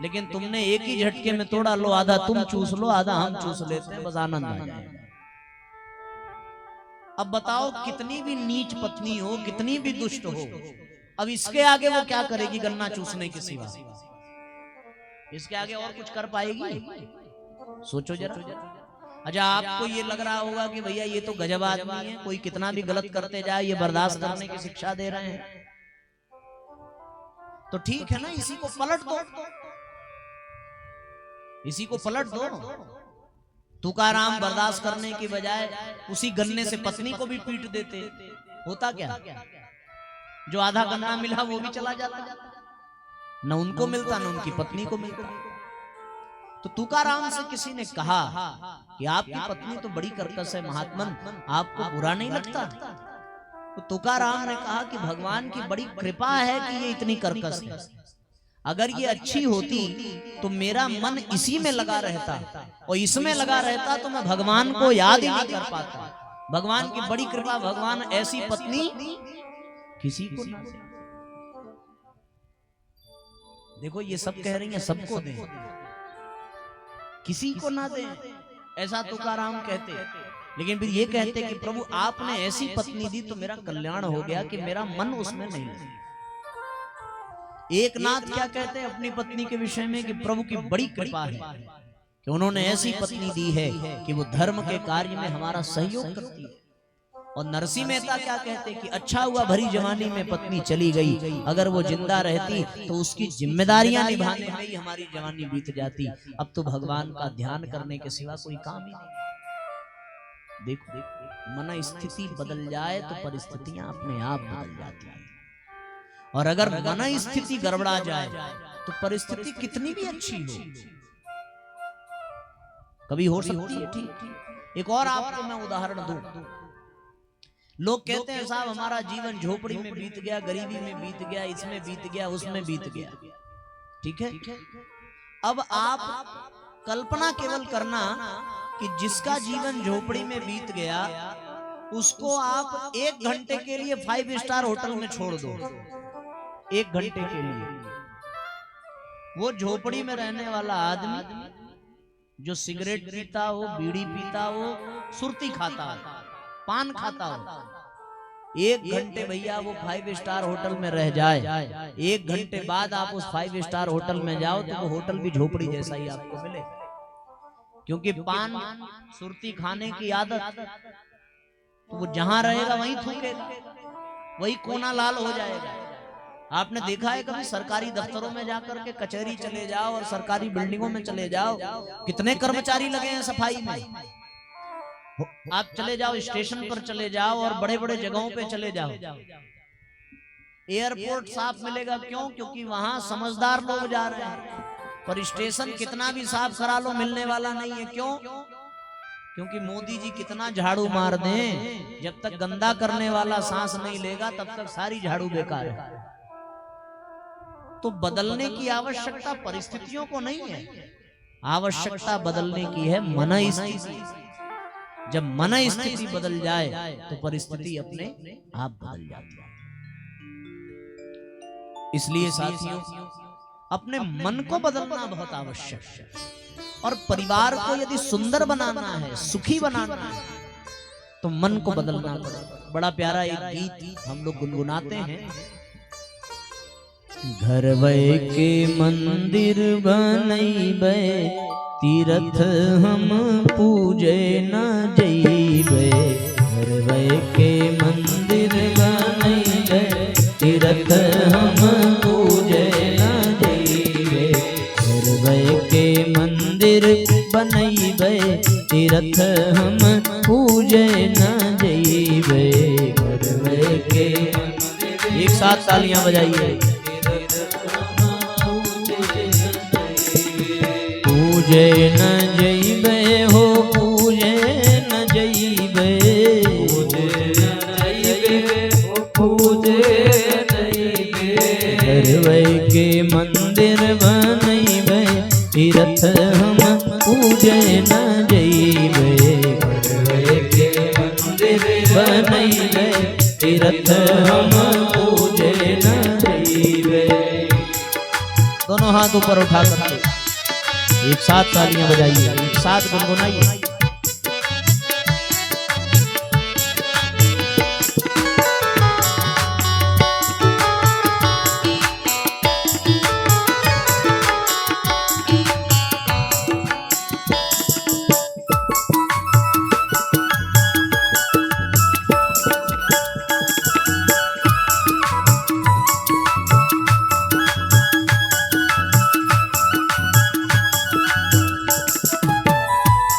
लेकिन तुमने एक ही झटके में तोड़ा। लो आधा तुम चूस लो, आधा हम चूस लेते हैं, बस आनंद आ जाएगा। अब बताओ, कितनी भी नीच पत्नी हो, कितनी भी दुष्ट हो, अब इसके आगे वो क्या करेगी गन्ना चूसने के सिवा? इसके आगे और कुछ कर पाएगी? सोचो जरा। अच्छा, आपको ये लग रहा होगा कि भैया ये तो गजब आदमी है, कोई कितना भी गलत करते जाए ये बर्दाश्त करने की शिक्षा दे रहे हैं। तो ठीक है ना, इसी को पलट दो, इसी को पलट दो। तुकाराम बर्दाश्त करने की बजाय उसी गन्ने से पत्नी को भी पीट देते, होता क्या? जो आधा गन्ना मिला वो भी चला जाता, न उनको मिलता न उनकी पत्नी को मिलता। तो तुकाराम से किसी ने कहा कि आपकी पत्नी तो बड़ी कर्कश है महात्मन, आपको बुरा नहीं लगता? तो तुकाराम ने कहा कि भगवान की बड़ी कृपा है कि ये इतनी कर्कश है। अगर ये अच्छी होती तो मेरा मन इसी में लगा रहता, और इसमें लगा रहता तो मैं भगवान को याद ही नहीं कर पाता। भगवान की बड़ी कृपा, भगवान ऐसी पत्नी किसी को ना दे। देखो, ये सब कह रही हैं सबको दे, किसी को ना दे, ऐसा तुकाराम कहते। लेकिन फिर ये कहते कि प्रभु आपने ऐसी पत्नी दी तो मेरा कल्याण हो गया कि मेरा मन उसमें नहीं लगा। एकनाथ क्या कहते हैं अपनी पत्नी के विषय में कि प्रभु की बड़ी कृपा है कि उन्होंने ऐसी पत्नी दी है कि वो धर्म के कार्य में हमारा सहयोग करती है। और नरसिंह मेहता क्या कहते हैं कि अच्छा हुआ भरी जवानी में पत्नी चली गई, अगर वो जिंदा रहती तो उसकी जिम्मेदारियां निभाने में ही हमारी जवानी बीत जाती। अब तो भगवान का ध्यान करने के सिवा कोई काम ही नहीं। देखो, मन स्थिति बदल जाए तो परिस्थितियां अपने आप बदल जाती हैं, और अगर मन स्थिति गड़बड़ा जाए तो परिस्थिति कितनी भी अच्छी हो कभी हो सकती है। ठीक, एक और आपको मैं उदाहरण दूं। लोग कहते हैं साहब हमारा जीवन झोपड़ी में बीत गया, गरीबी में बीत गया, इसमें बीत गया, उसमें बीत गया। ठीक है, अब आप कल्पना केवल करना कि जिसका जीवन झोपड़ी में बीत गया उसको आप 1 घंटे के लिए 5 स्टार होटल में छोड़ दो। 1 घंटे के लिए वो झोपड़ी में रहने वाला आदमी जो सिगरेट पीता हो, बीड़ी पीता हो, सुरती खाता हो, पान खाता हो, 1 घंटे भैया वो 5 स्टार होटल में रह जाए, 1 घंटे बाद आप उस 5 स्टार होटल में जाओ तो वो होटल भी झोपड़ी जैसा ही आपको मिले। क्योंकि पान सुरती खाने की आदत, तो वो जहां रहेगा वहीं थूकेगा, वही कोना लाल हो जाएगा। आपने देखा है कभी सरकारी दफ्तरों में जाकर के, कचहरी चले जाओ और सरकारी बिल्डिंगों में चले जाओ, कितने कर्मचारी लगे हैं सफाई में। आप चले जाओ स्टेशन पर चले जाओ और बड़े बड़े जगहों पे चले जाओ, एयरपोर्ट साफ मिलेगा। क्यों? क्योंकि वहां समझदार लोग जा रहे हैं। पर स्टेशन कितना भी साफ करा लो मिलने वाला नहीं है। क्यों? क्योंकि मोदी जी कितना झाड़ू मार दें, जब तक गंदा करने वाला सांस नहीं लेगा तब तक सारी झाड़ू बेकार है। तो बदलने की आवश्यकता परिस्थितियों को नहीं है, आवश्यकता बदलने की है मन स्थिति। जब मन स्थिति बदल जाए तो परिस्थिति अपने आप बदल जाती है। इसलिए साथियों, अपने मन को बदलना बहुत आवश्यक है। और परिवार को यदि सुंदर बनाना है, सुखी बनाना है, तो मन को बदलना पड़ेगा। बड़ा प्यारा एक गीत हम लोग गुनगुनाते हैं। घर वै के मंदिर बनैबे, तीर्थ हम पूजे न जइबे। घर वै के मंदिर बनैबे, तीर्थ हम पूजे न जइबे। घर वै के मंदिर बनैबे, तीर्थ हम पूजे न जइबे। घर वै के मंदिर, एक साथ तालियां बजाइए। पूजे न जइबे हो, पूजे न जइबे, पूजे न जइबे हो, पूजे न जइबे। घर वै के मंदिर बनैबे, तीर्थ हम पूजे न जइबे। घर वै के मंदिर बनैबे, तीर्थ हम पूजे न जइबे। दोनों हाथ ऊपर उठा करके एक साथ तालियां बजाइए, एक साथ गुनगुनाइए।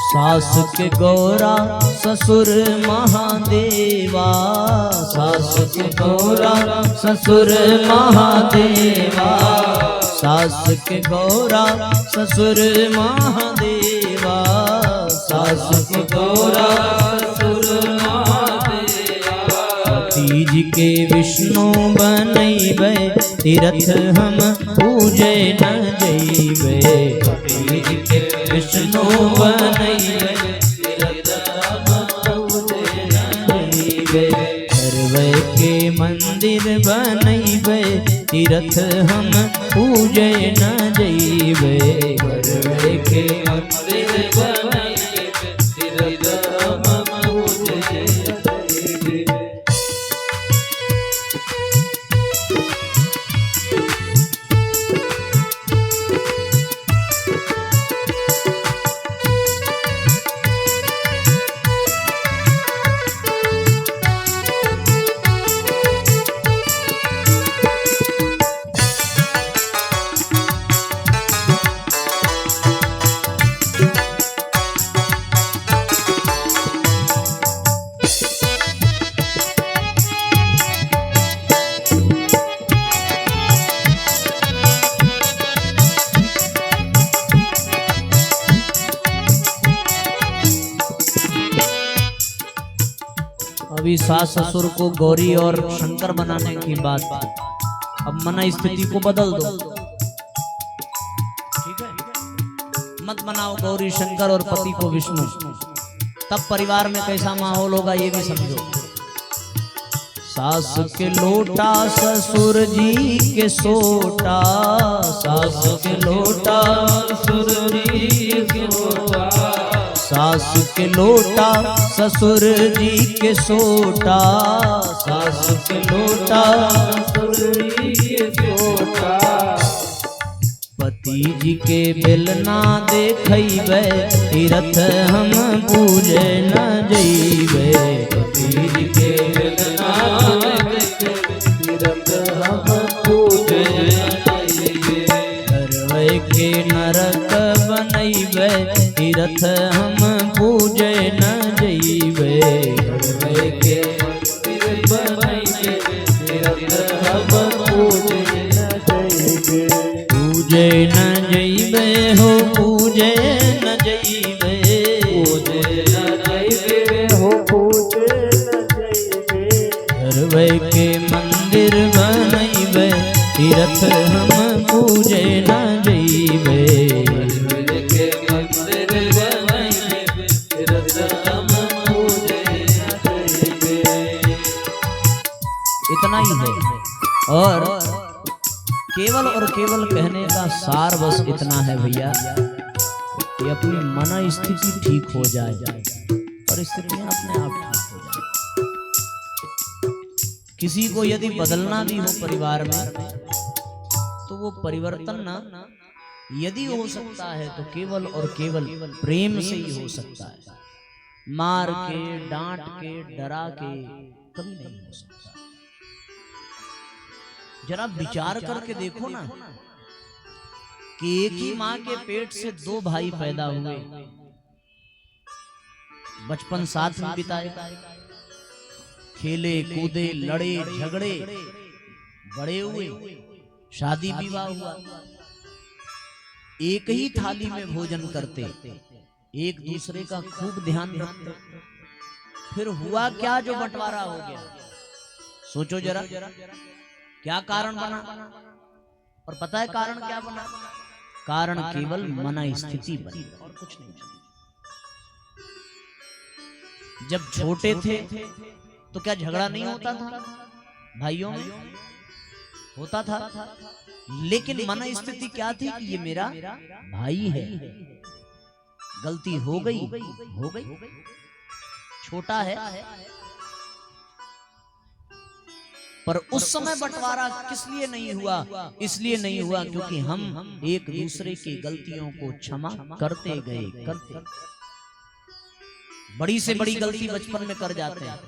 सास के गौरा ससुर महादेवा, सास के गौरा ससुर महादेवा। सास के गौरा ससुर महादेवा, सास के गौरा ससुर महादेवा। पति जी के विष्णु बनैबे, तीर्थ हम पूजे न जइबे। पति जी के विष्णु बनैबे, तीर्थ हम पूजे न जइबे। घर वै के मंदिर बनैबे, तीर्थ हम पूजे न जइबे। घर वै के मंदिर बनैबे, तीर्थ हम पूजे न जइबे। अभी सास ससुर को गौरी और शंकर बनाने की बात, अब मन स्थिति को बदल दो। ठीक है, मत बनाओ गौरी शंकर और पति को विष्णु, तब परिवार में कैसा माहौल होगा ये भी समझो। सास के लोटा ससुर जी के सोटा, सास के लोटा ससुर जी के सोटा, सास के लोटा ससुर जी के सोटा, सास के लोटा ससुर जी के सोटा। पति जी के बेलना देखैबे तीरथ हम पूजे न जइबे, पति जी के बेलना देखैबे तीरथ हम पूजे न जइबे। करवै के नरक बनैबे तीरथ हम पूजे न जइबे, करवै के मंदिर बनैबे तीरथ हम पूजे न जइबे। पूजे न जइबे हो पूजे न जइबे, पूजे न जइबे हो पूजे न जइबे। करवै के मंदिर बनैबे तीरथ हम पूजे न जइबे, करवै के मंदिर बनैबे तीरथ हम पूजे न जइबे। इतना ही है और केवल कहने का सार बस इतना है भैया कि अपनी मन स्थिति ठीक हो जाए और स्थितियां अपने आप ठीक हो जाए। किसी को यदि बदलना भी हो परिवार में तो वो परिवर्तन ना यदि हो सकता है तो केवल और केवल प्रेम से ही हो सकता है। मार के, डांट के, डरा के कभी नहीं हो सकता। जरा विचार करके देखो ना कि एक ही माँ के पेट से दो भाई पैदा हुए, बचपन साथ में बिताए, खेले कूदे, लड़े झगड़े, बड़े हुए, शादी विवाह हुआ, एक ही थाली में भोजन करते, एक दूसरे का खूब ध्यान रखते। फिर हुआ क्या जो बंटवारा हो गया? सोचो जरा, क्या कारण बना? और पता है कारण क्या बना? कारण केवल मन स्थिति बनी और कुछ नहीं। जब छोटे थे तो क्या झगड़ा नहीं होता था? भाइयों में होता था, लेकिन मन स्थिति क्या थी कि ये मेरा भाई है, गलती हो गई, छोटा है। पर उस समय बंटवारा किस लिए नहीं हुआ? इसलिए नहीं हुआ क्योंकि हम एक दूसरे की गलतियों को क्षमा करते गए। बड़ी से बड़ी गलती बचपन में कर जाते हैं,